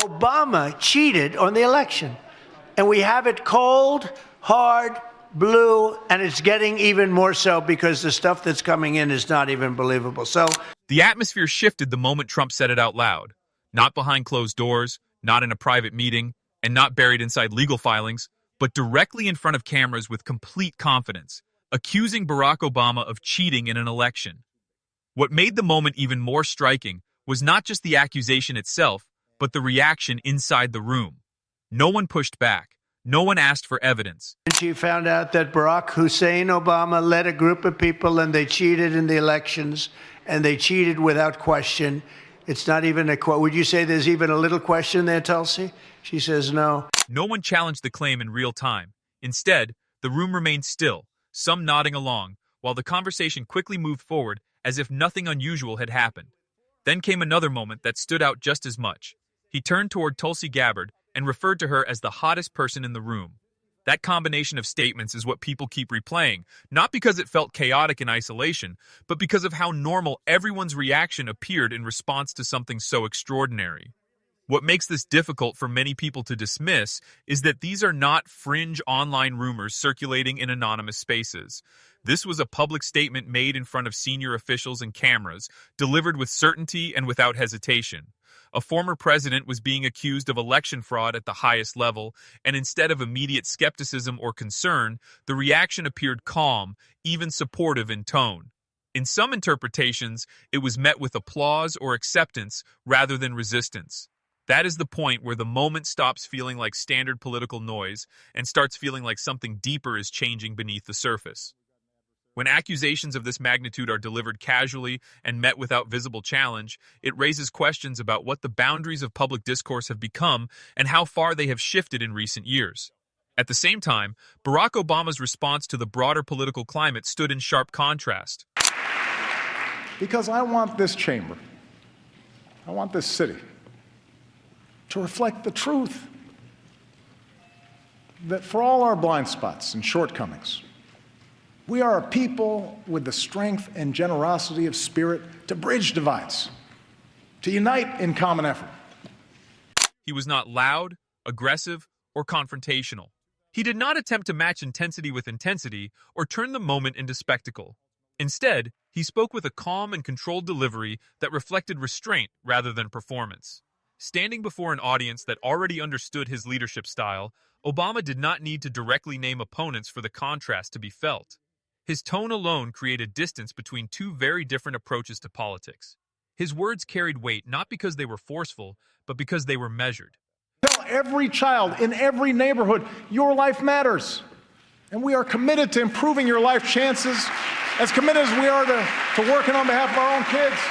Obama cheated on the election. And we have it cold, hard, blue, and it's getting even more so because the stuff that's coming in is not even believable. So the atmosphere shifted the moment Trump said it out loud. Not behind closed doors, not in a private meeting, and not buried inside legal filings, but directly in front of cameras with complete confidence, accusing Barack Obama of cheating in an election. What made the moment even more striking was not just the accusation itself, but the reaction inside the room. No one pushed back. No one asked for evidence. She found out that Barack Hussein Obama led a group of people and they cheated in the elections, and they cheated without question. It's not even a question. Would you say there's even a little question there, Tulsi? She says no. No one challenged the claim in real time. Instead, the room remained still, some nodding along, while the conversation quickly moved forward as if nothing unusual had happened. Then came another moment that stood out just as much. He turned toward Tulsi Gabbard and referred to her as the hottest person in the room. That combination of statements is what people keep replaying, not because it felt chaotic in isolation, but because of how normal everyone's reaction appeared in response to something so extraordinary. What makes this difficult for many people to dismiss is that these are not fringe online rumors circulating in anonymous spaces. This was a public statement made in front of senior officials and cameras, delivered with certainty and without hesitation. A former president was being accused of election fraud at the highest level, and instead of immediate skepticism or concern, the reaction appeared calm, even supportive in tone. In some interpretations, it was met with applause or acceptance rather than resistance. That is the point where the moment stops feeling like standard political noise and starts feeling like something deeper is changing beneath the surface. When accusations of this magnitude are delivered casually and met without visible challenge, it raises questions about what the boundaries of public discourse have become and how far they have shifted in recent years. At the same time, Barack Obama's response to the broader political climate stood in sharp contrast. Because I want this chamber, I want this city to reflect the truth that for all our blind spots and shortcomings, we are a people with the strength and generosity of spirit to bridge divides, to unite in common effort. He was not loud, aggressive, or confrontational. He did not attempt to match intensity with intensity or turn the moment into spectacle. Instead, he spoke with a calm and controlled delivery that reflected restraint rather than performance. Standing before an audience that already understood his leadership style, Obama did not need to directly name opponents for the contrast to be felt. His tone alone created distance between two very different approaches to politics. His words carried weight not because they were forceful, but because they were measured. Tell every child in every neighborhood, your life matters. And we are committed to improving your life chances, as committed as we are to working on behalf of our own kids.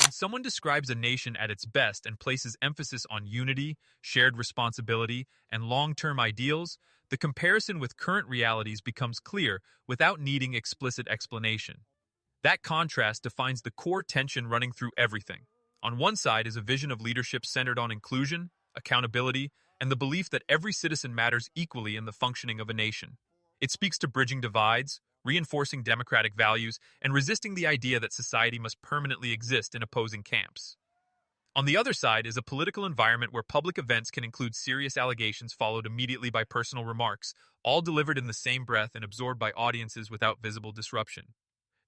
When someone describes a nation at its best and places emphasis on unity, shared responsibility, and long-term ideals, the comparison with current realities becomes clear without needing explicit explanation. That contrast defines the core tension running through everything. On one side is a vision of leadership centered on inclusion, accountability, and the belief that every citizen matters equally in the functioning of a nation. It speaks to bridging divides, reinforcing democratic values, and resisting the idea that society must permanently exist in opposing camps. On the other side is a political environment where public events can include serious allegations followed immediately by personal remarks, all delivered in the same breath and absorbed by audiences without visible disruption.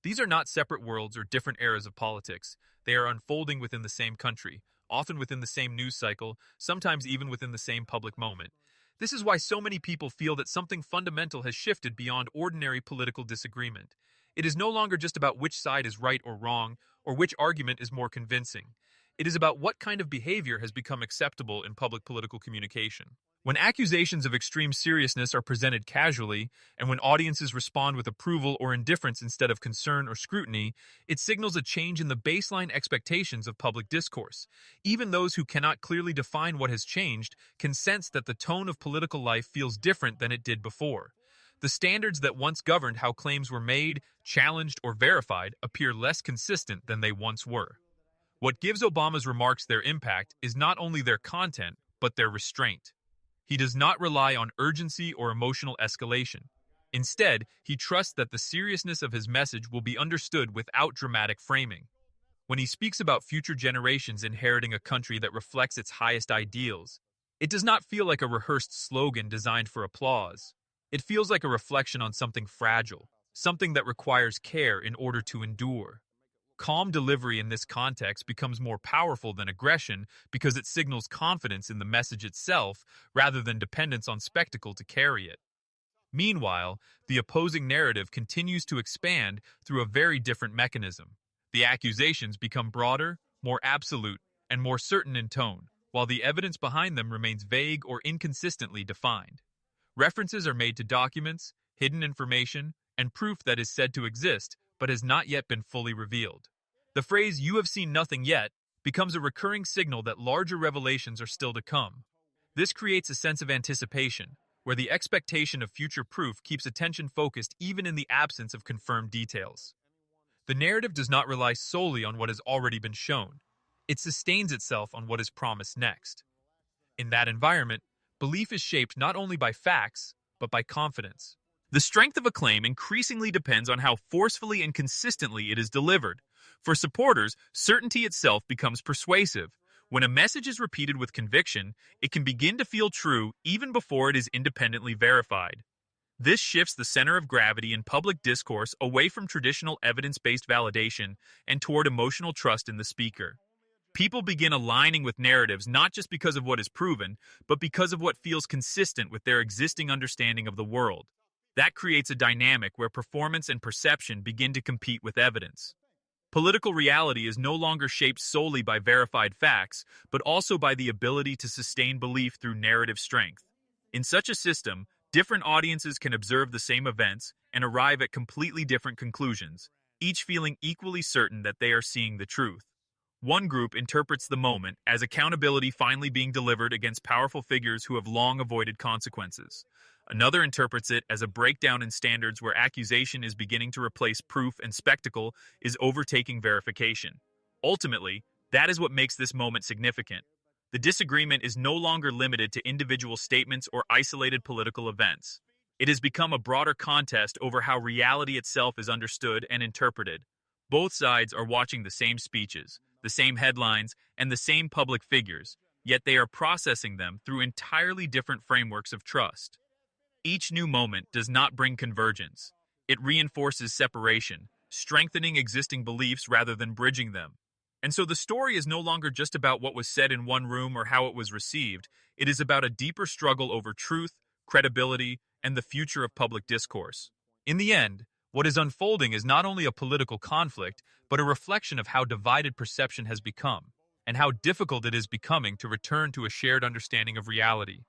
These are not separate worlds or different eras of politics. They are unfolding within the same country, often within the same news cycle, sometimes even within the same public moment. This is why so many people feel that something fundamental has shifted beyond ordinary political disagreement. It is no longer just about which side is right or wrong, or which argument is more convincing. It is about what kind of behavior has become acceptable in public political communication. When accusations of extreme seriousness are presented casually, and when audiences respond with approval or indifference instead of concern or scrutiny, it signals a change in the baseline expectations of public discourse. Even those who cannot clearly define what has changed can sense that the tone of political life feels different than it did before. The standards that once governed how claims were made, challenged, or verified appear less consistent than they once were. What gives Obama's remarks their impact is not only their content, but their restraint. He does not rely on urgency or emotional escalation. Instead, he trusts that the seriousness of his message will be understood without dramatic framing. when he speaks about future generations inheriting a country that reflects its highest ideals, it does not feel like a rehearsed slogan designed for applause. It feels like a reflection on something fragile, something that requires care in order to endure. Calm delivery in this context becomes more powerful than aggression because it signals confidence in the message itself rather than dependence on spectacle to carry it. Meanwhile, the opposing narrative continues to expand through a very different mechanism. The accusations become broader, more absolute, and more certain in tone, while the evidence behind them remains vague or inconsistently defined. References are made to documents, hidden information, and proof that is said to exist but has not yet been fully revealed. The phrase, "you have seen nothing yet," becomes a recurring signal that larger revelations are still to come. This creates a sense of anticipation, where the expectation of future proof keeps attention focused even in the absence of confirmed details. The narrative does not rely solely on what has already been shown. It sustains itself on what is promised next. In that environment, belief is shaped not only by facts, but by confidence. The strength of a claim increasingly depends on how forcefully and consistently it is delivered. For supporters, certainty itself becomes persuasive. When a message is repeated with conviction, it can begin to feel true even before it is independently verified. This shifts the center of gravity in public discourse away from traditional evidence-based validation and toward emotional trust in the speaker. People begin aligning with narratives not just because of what is proven, but because of what feels consistent with their existing understanding of the world. That creates a dynamic where performance and perception begin to compete with evidence. Political reality is no longer shaped solely by verified facts, but also by the ability to sustain belief through narrative strength. In such a system, different audiences can observe the same events and arrive at completely different conclusions, each feeling equally certain that they are seeing the truth. One group interprets the moment as accountability finally being delivered against powerful figures who have long avoided consequences. Another interprets it as a breakdown in standards where accusation is beginning to replace proof and spectacle is overtaking verification. Ultimately, that is what makes this moment significant. The disagreement is no longer limited to individual statements or isolated political events. It has become a broader contest over how reality itself is understood and interpreted. Both sides are watching the same speeches, the same headlines, and the same public figures, yet they are processing them through entirely different frameworks of trust. Each new moment does not bring convergence. It reinforces separation, strengthening existing beliefs rather than bridging them. And so the story is no longer just about what was said in one room or how it was received. It is about a deeper struggle over truth, credibility, and the future of public discourse. In the end, what is unfolding is not only a political conflict, but a reflection of how divided perception has become, and how difficult it is becoming to return to a shared understanding of reality.